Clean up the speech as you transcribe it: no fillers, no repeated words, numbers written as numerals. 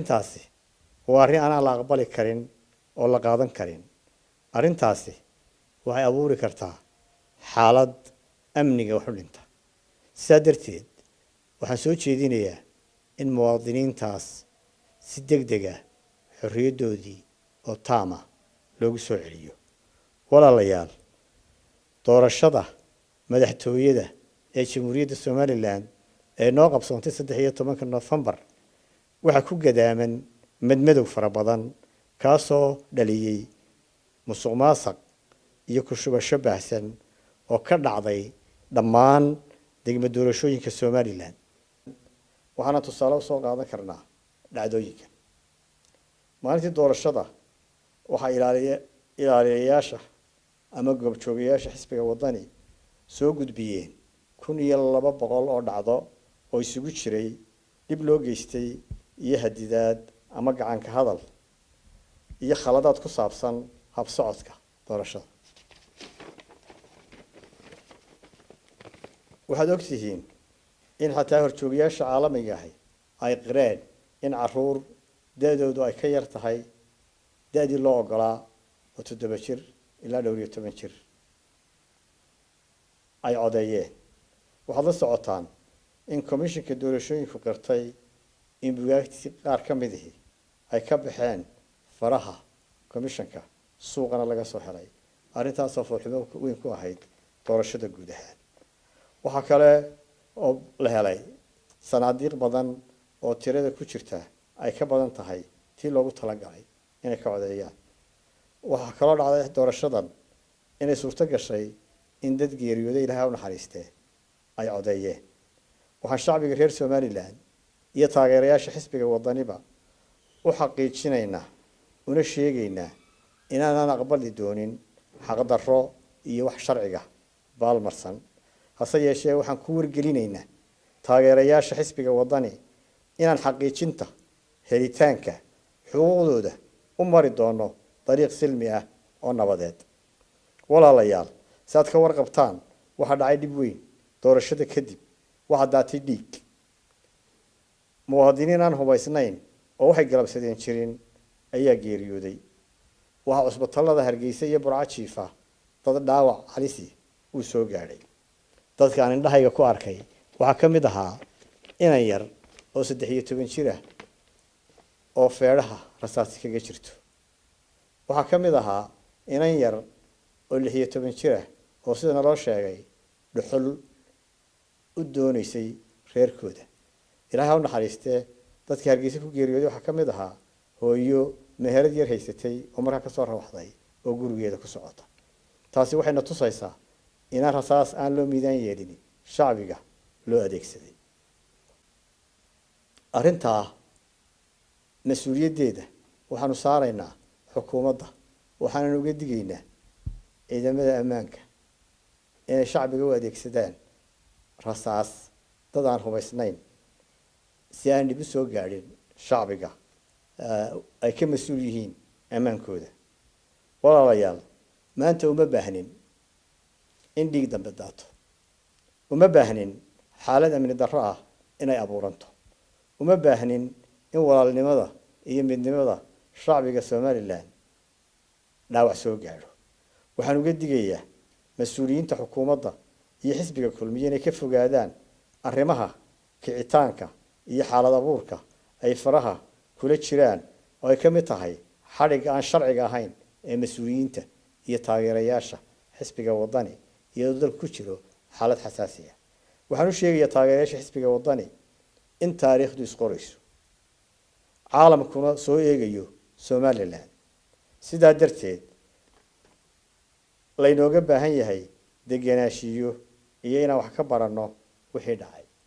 arrintaasi waa arrin aan la aqbali karin oo la qaadan karin. Arrintaasi waxay abuuri kartaa xaalad amniga wax u dhinta. Sidaa darteed waxaan soo jeedinayaa in muwaadiniintaas si degdeg ah xorriyaddoodii oo taam ah loogu soo celiyo. Walaalayaal, doorashada madaxtooyada ee Jamhuuriyadda Somaliland ee noo qabsoontay 13 Noofambar waxaa ku gadaaman madmadow fara badan kaasoo dhaliyay musuqmaasuq iyo ku shubasho baahsan oo ka dhacday dhammaan degmo doorashooyinka Somaliland. waxaana tusaale u soo qaadan karnaa dhacdooyinkan. maalintii doorashada waxaa ilaaliyayaasha ama goobjoogayaasha xisbiga wadani soo gudbiyeen 1200 oo dhacdo oo isugu jiray dib loo geystay iyo hadidaad ama gacan ka hadal iyo khaladaad ku saabsan hab socodka doorashada. waxaad ogtihiin in xataa horjoogayaasha caalamiga ahi ay qireen in caruur da'doodu ay ka yar tahay da'dii loo ogolaa oo 7 jir ilaa 12 jir ay codeeyeen. waxaad la socotaan in komishanka doorashooyinku qirtay in buugaagtii qaar ka mid ah ay ka baxeen faraha komishanka suuqana laga soo helay. arrintaas oo foolxumo weyn ku ahayd doorashada guud ahaan. waxaa kale oo la helay sanaadiiq badan oo tirada ku jirta ay ka badan tahay tii loogu talagalay inay ka codeeyaan. waxaa kaloo dhacday doorashadan inay suurto gashay in dad geeriyooday Ilaahay u naxariistee ay codeeyeen. waxaan shacbiga reer Somaliland iyo taageerayaasha xisbiga wadaniba u xaqiijinaynaa una sheegaynaa inaanan aqbali doonin xaqdarro iyo wax sharciga baalmarsan. hase yeeshee waxaan ku wargelinaynaa taageerayaasha xisbiga wadani inaan xaqiijinta helitaanka xuquuqdooda u mari doono dariiq silmi ah oo nabadeed. walaalayaal, saad ka warqabtaan waxaa dhacay dhib weyn doorashada kadib. waxaa daatay dhiig. muwaadiniin aan hubaysnayn oo waxay galabsadeen jirin ayaa geeriyooday. waxaa cusbitaalada Hargeysa iyo Burco jiifa dad dhaawac halisi uu soo gaadhay. dadka aan indhahayga ku arkay waxaa ka mid ahaa inan yar oo 13 jir ah oo feedhaha rasaasi kaga jirto. waxaa ka mid ahaa inan yar oo 16 jir ah oo sida loo sheegay dhuxul u doonaysay reerkooda. Ilaahay ha u naxariistee dadkii Hargeysa ku geeriyooday waxaa ka mid ahaa hooyo meherad yar haysatay oo markaa ka soo rawaxday oo gurigeeda ku socota. taasi waxayna tusaysaa inaan rasaas aan loo miidaan yeelin shacbiga loo adeegsaday. arrintaa mas'uuliyaddeeda waxaanu saaraynaa xukuumadda. waxaanan uga digaynaa ciidamada ammaanka inay shacbiga u adeegsadaan rasaas dad aan hubaysnayn si aan dhib u soo gaadhin shacbiga ay ka mas'uul yihiin ammaankooda. walaalayaal, maanta uma baahnin in dhiig dambe daato. uma baahnin xaalad amni darro ah inay abuuranto. uma baahnin in walaalnimada iyo midnimada shacbiga Somaliland dhaawac soo gaadho. waxaan uga digayaa mas'uuliyiinta xukuumadda iyo xisbiga kulmiye inay ka fogaadaan arrimaha kicitaanka iyo xaalad abuurka ay faraha kula jiraan oo ay ka mid tahay xadhigga aan sharciga ahayn ee mas'uuliyiinta iyo taageerayaasha xisbiga wadani iyadoo dalku ku jiro xaalad xasaasi ah. waxaan u sheegayaa taageerayaasha xisbiga wadani in taariikhdu isqorayso, caalamkuna soo eegayo Somaliland. sidaa darteed laynooga baahan yahay degenaanshiyo iyo inaan wax ka baranno wixii dhacay.